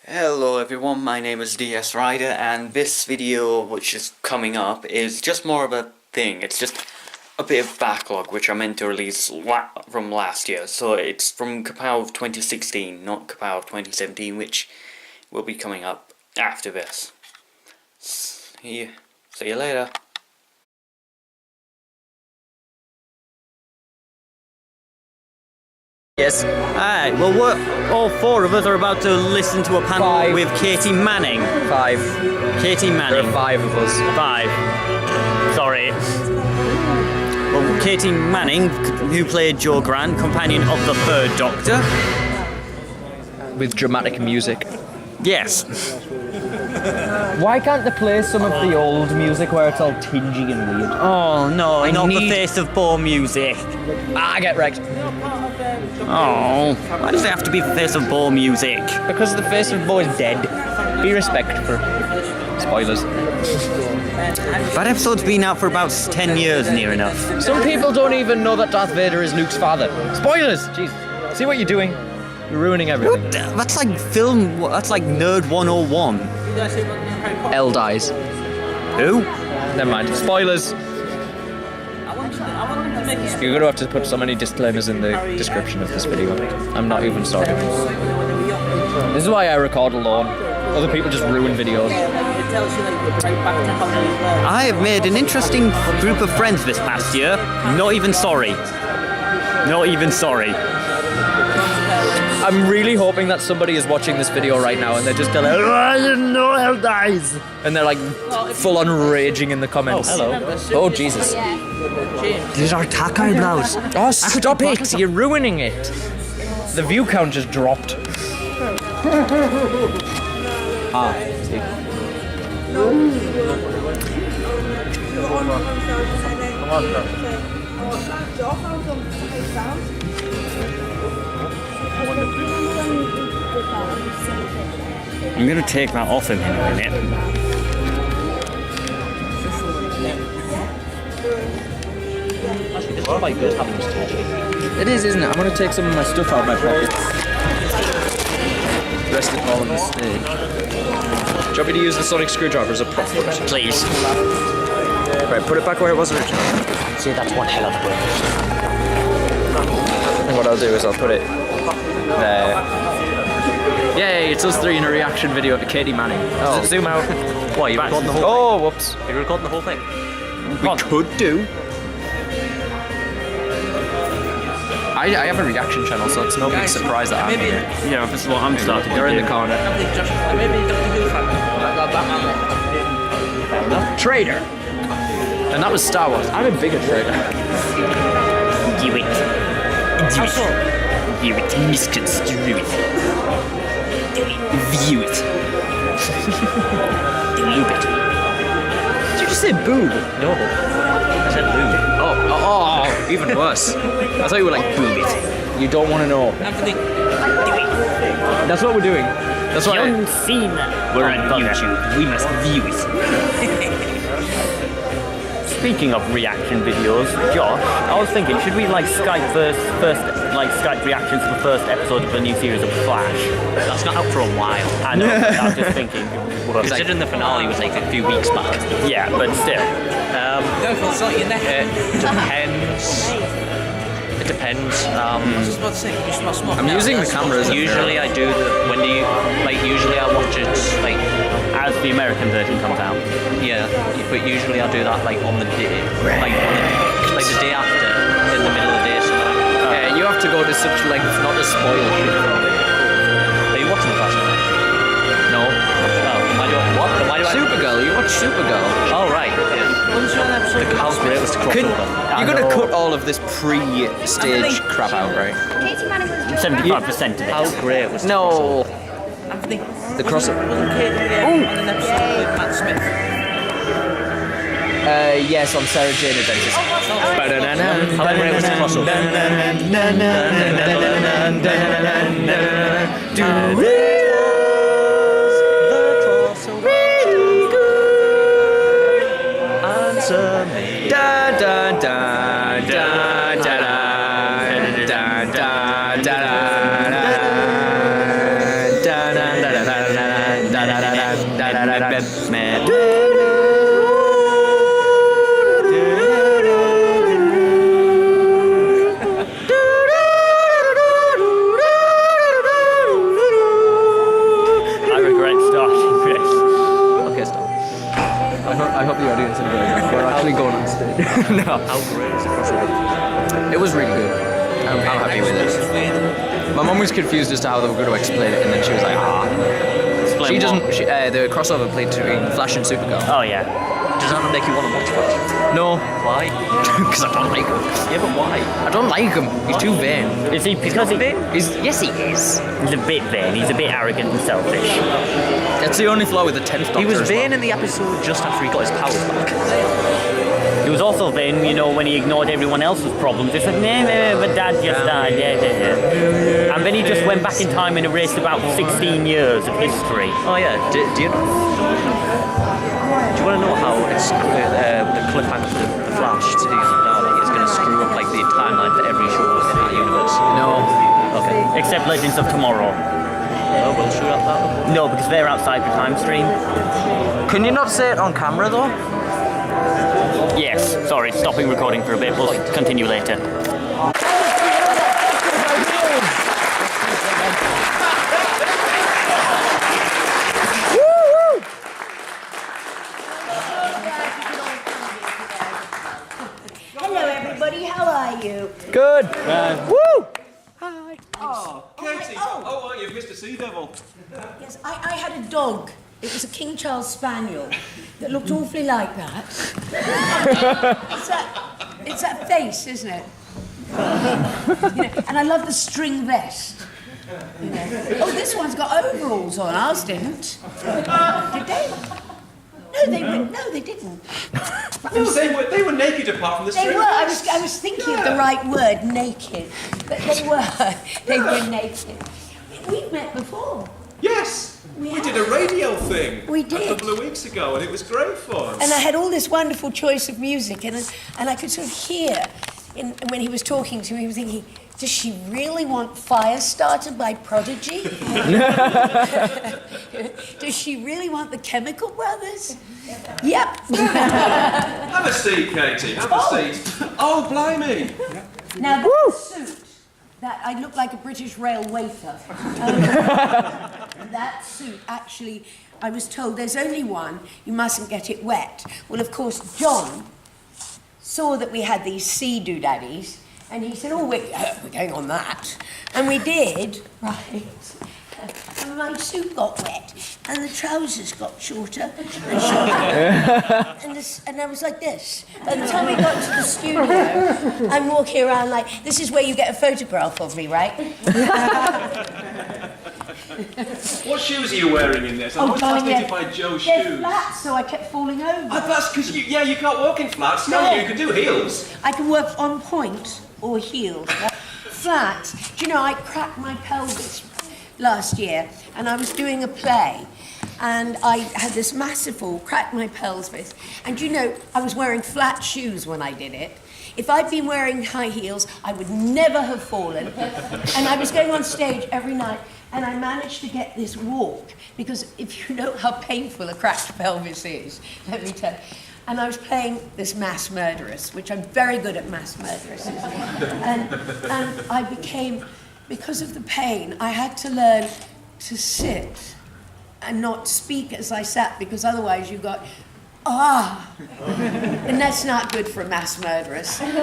Hello everyone, my name is DS Rider, and this video which is coming up is just more of a thing. It's just a bit of backlog which I meant to release from last year. So it's from Kapow of 2016, not Kapow of 2017, which will be coming up after this. See you later. Yes. Alright, well all four of us are about to listen to a panel with Katie Manning. Five. Katie Manning. There are five of us. Five. Sorry. Well, Katie Manning, who played Jo Grant, companion of the Third Doctor. With dramatic music. Yes. Why can't they play some of the old music where it's all tingy and weird? Oh no, not the Face of Bo music. I get wrecked. Oh, why does it have to be Face of Bo music? Because the Face of Bo is dead. Be respectful. Spoilers. That episode's been out for about 10 years, near enough. Some people don't even know that Darth Vader is Luke's father. Spoilers! Jeez. See what you're doing? You're ruining everything. What? That's like that's like Nerd 101. L dies. Who? Never mind. Spoilers! You're going to have to put so many disclaimers in the description of this video. I'm not even sorry. This is why I record alone. Other people just ruin videos. I have made an interesting group of friends this past year. Not even sorry. Not even sorry. I'm really hoping that somebody is watching this video right now and they're just like, oh, I didn't know L dies. And they're like full on raging in the comments. Oh, hello. Oh, Jesus. These are tack eyebrows. Oh, stop it. You're ruining it. The view count just dropped. I'm gonna take that off him in a minute. It is, isn't it? I'm going to take some of my stuff out of my pockets. Rest it all on the stage. Do you want me to use the sonic screwdriver as a prop for it? Please. Right, put it back where it was originally. See, that's one hell of a word. And what I'll do is I'll put it there. Yay, it's us three in a reaction video to Katie Manning. Oh, zoom out. What, you're recording the whole thing? Oh, whoops. You're recording the whole thing? We could do. I have a reaction channel, so it's no big surprise that I'm here. Yeah, this is what I'm starting. You're in the corner. Traitor! And that was Star Wars. I'm a bigger traitor. Do it. Do it. Do it. Misconstrue it. View it. Boob it. Did you just say boob? No. I said boob. Oh, even worse. I thought you were like, boob it. You don't want to know. That's what we're doing. That's what You haven't seen that. We're on YouTube. We must view it. Speaking of reaction videos, Josh, I was thinking, should we like Skype Skype reactions to the first episode of the new series of Flash? That's not out for a while. I know, but I was just thinking. Considering the finale was like a few weeks back. Yeah, but still. It depends. It depends. I'm using the cameras. Usually I do usually I watch it like as the American version comes out. Yeah, but usually I do that like on the day, like the day after, in the middle of the day. Yeah, you have to go to such lengths not to spoil shit. Are you watching the Flash? No. Why do I? Supergirl. You watch Supergirl. Oh right. Yeah. How great was the crossover? You're gonna cut all of this pre-stage crap out, right? 75% of it. How great was No. The crossover. Yes, on Sarah Jane Adventures. How great was the crossover? Answer me. Da da da da da da da da da da da da da da da I regret starting this. Okay, stop. I hope the audience enjoys it. We're actually going on stage. No. How great is it? It was really good. I'm happy with it. My mum was confused as to how they were going to explain it, and then she was like, Explain She what? doesn't. The crossover played between Flash and Supergirl. Oh yeah. Does that not make you want to watch Flash? No, Why? because I don't like him. Yeah, but why? I don't like him. He's too vain. Is he because Yes, he is. he's a bit vain? He's a bit arrogant and selfish. That's the only flaw with the 10th Doctor. He was as well. vain in the episode just after he got his powers back. He was also vain, you know, when he ignored everyone else's problems. It's like, nah, but Dad just died. Yeah. And then he just went back in time and erased about 16 years of history. Oh yeah, do you know? Do you want to know how it's the cliffhanger for the Flash season finale is going to screw up like the timeline for every show in that universe? No. Okay. Except Legends of Tomorrow. Oh, we'll screw up that. No, because they're outside the time stream. Can you not say it on camera though? Yes, sorry, stopping recording for a bit. We'll continue later. Hello, everybody. How are you? Good. Woo! Katie! Oh, you've missed a sea devil. Yes, I had a dog. It was a King Charles Spaniel that looked awfully like that. It's that face, isn't it? You know, and I love the string vest. You know. Oh, this one's got overalls on. Ours didn't. Did they? No, they didn't. No, they were naked apart from the They string. were. I was thinking of the right word, naked. But they were. They were naked. We've met before. Yes! We did a radio thing We did. a couple of weeks ago, and it was great fun. And I had all this wonderful choice of music, and I could sort of hear when he was talking to me, he was thinking, does she really want Firestarter by Prodigy? Does she really want the Chemical Brothers? Yep. Have a seat, Katie. Have a seat. Oh, blimey! Now, that suit, that I look like a British rail waiter. That suit, actually, I was told there's only one, you mustn't get it wet. Well, of course, John saw that we had these sea doodaddies, and he said, we're going on that. And we did, right? And my suit got wet, and the trousers got shorter and shorter. And I was like this. By the time we got to the studio, I'm walking around like, this is where you get a photograph of me, right? What shoes are you wearing in this? I'm always fascinated by Joe's They're shoes. flats, so I kept falling over. Oh, that's because you can't walk in flats, No. can you? You can do heels. I can work on point or heels. Flat. Do you know, I cracked my pelvis last year, and I was doing a play, and I had this massive fall, cracked my pelvis, and you know, I was wearing flat shoes when I did it. If I'd been wearing high heels, I would never have fallen. And I was going on stage every night, and I managed to get this walk, because if you know how painful a cracked pelvis is, let me tell you. And I was playing this mass murderess, which I'm very good at mass murderesses. And I became, because of the pain, I had to learn to sit and not speak as I sat, because otherwise you got, and that's not good for a mass murderess. What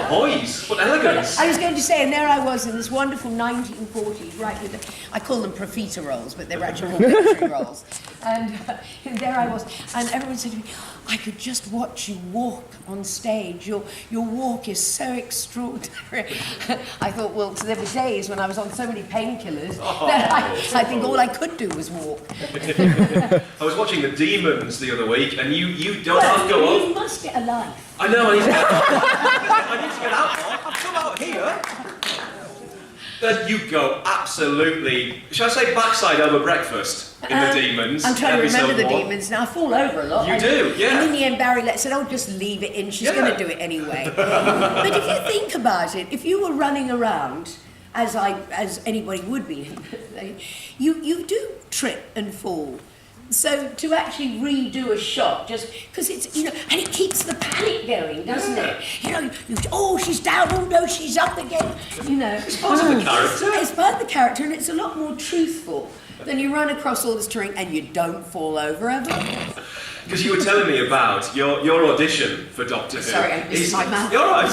poise, what elegance. I was going to say, and there I was in this wonderful 1940s, right with the, I call them profiteroles, but they were actually military roles. And there I was, and everyone said to me, I could just watch you walk on stage. Your walk is so extraordinary. I thought, well, there were days when I was on so many painkillers that I think all I could do was walk. I was watching The Demons the other week, and you don't have to go You up. must get a life. I know, I need to get out. I need to get out. I've come out here. You go absolutely, shall I say backside over breakfast in The Demons. I'm trying to remember episode The one. Demons now. I fall over a lot. You do, yeah. And in the end, Barry said, oh, just leave it in. She's Yeah. going to do it anyway. But if you think about it, if you were running around, as anybody would be, you do trip and fall. So to actually redo a shot, just because it's, you know, and it keeps the panic going, doesn't it? You know, oh, she's down, oh no, she's up again, you know. It's part of the character. It's part of the character, and it's a lot more truthful than you run across all this terrain and you don't fall over ever. Because you were telling me about your audition for Doctor Who. Sorry, I missed my mouth. You're right.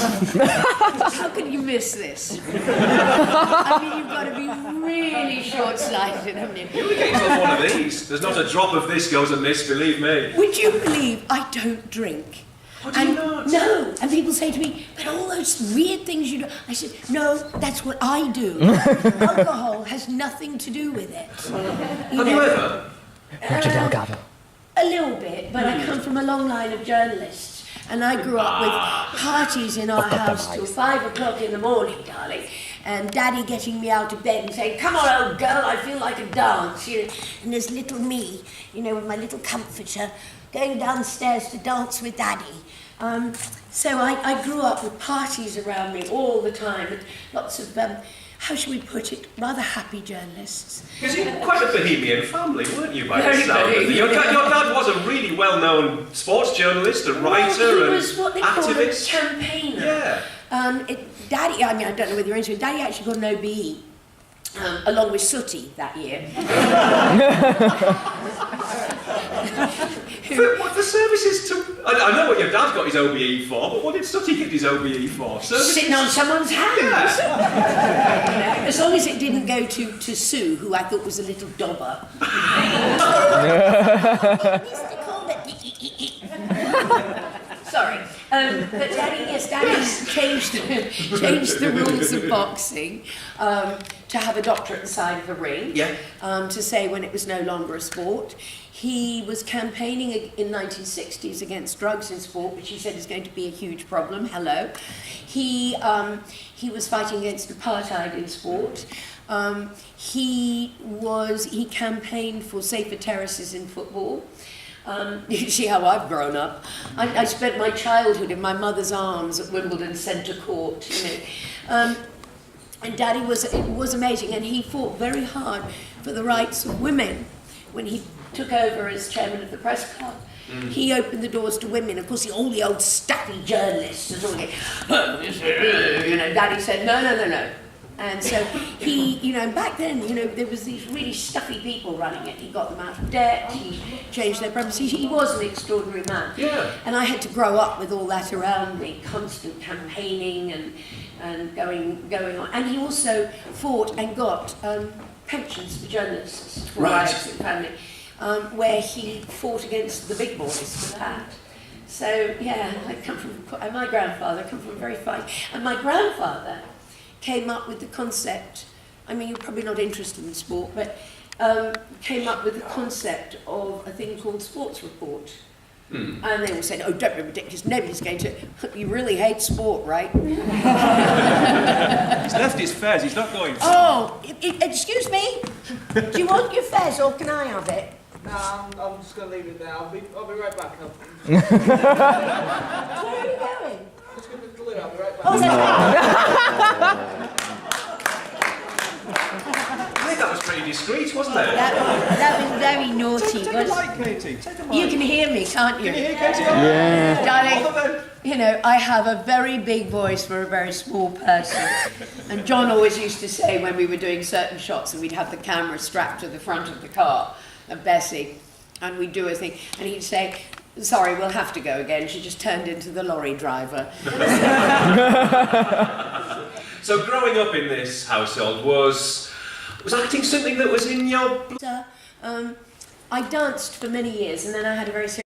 How can you miss this? I mean, you've got to be really short-sighted, haven't you? You only get yourself one of these. There's not a drop of this goes amiss, believe me. Would you believe I don't drink? Oh, do you not? No, and people say to me, but all those weird things you do. I said, no, that's what I do. Alcohol has nothing to do with it. Have you ever? Richard Delgado. A little bit, but I come from a long line of journalists, and I grew up with parties in our house till 5 o'clock in the morning, darling, and Daddy getting me out of bed and saying, come on, old girl, I feel like a dance, you know, and there's little me, you know, with my little comforter, going downstairs to dance with Daddy. So I grew up with parties around me all the time, and lots of, how should we put it, rather happy journalists. Because you're quite a bohemian family, weren't you, by the Very sound of it? bohemian. Your dad was a really well-known sports journalist, a writer, He was what they call a activist. campaigner. Yeah. Daddy, I mean, I don't know whether you're into it, Daddy actually got an OBE, along with Sooty that year. For services to... I know what your dad got his OBE for, but what did Sooty get his OBE for? Sitting on someone's hands. Yeah. As long as it didn't go to Sue, who I thought was a little dobber. Mr. Corbett. Sorry. But Daddy's changed the rules of boxing to have a doctor at the side of the ring. Yeah. To say when it was no longer a sport. He was campaigning in 1960s against drugs in sport, which he said is going to be a huge problem. Hello. He was fighting against apartheid in sport. He campaigned for safer terraces in football. You see how I've grown up. I spent my childhood in my mother's arms at Wimbledon Centre Court, you know. And Daddy was amazing, and he fought very hard for the rights of women when he took over as chairman of the press club. He opened the doors to women. Of course, all the old stuffy journalists are talking, you know, Daddy said, no. And so he, you know, back then, you know, there was these really stuffy people running it. He got them out of debt, he changed their premises. He was an extraordinary man. Yeah. And I had to grow up with all that around me, constant campaigning and going on. And he also fought and got pensions for journalists, for wives and family, where he fought against the big boys for that. So, yeah, I come from very fine. And my grandfather came up with the concept, I mean, you're probably not interested in sport, but came up with the concept of a thing called sports report. And they all said, oh, don't be ridiculous, nobody's going to, you really hate sport, right? He's left his fez, he's not going to. Oh, excuse me, do you want your fez or can I have it? No, I'm just going to leave it there. I'll be right back. Where are you going? Just going to the lid. I'll be right back. Oh, I think that was pretty discreet, wasn't it? that was very naughty. Take a mic, Katie. Take a mic. You can hear me, can't you? Can you hear Katie? Yeah. Darling, you know, I have a very big voice for a very small person. And John always used to say when we were doing certain shots and we'd have the camera strapped to the front of the car, of Bessie, and we'd do a thing, and he'd say, sorry, we'll have to go again. She just turned into the lorry driver. So growing up in this household, was acting something that was in your... I danced for many years, and then I had a very serious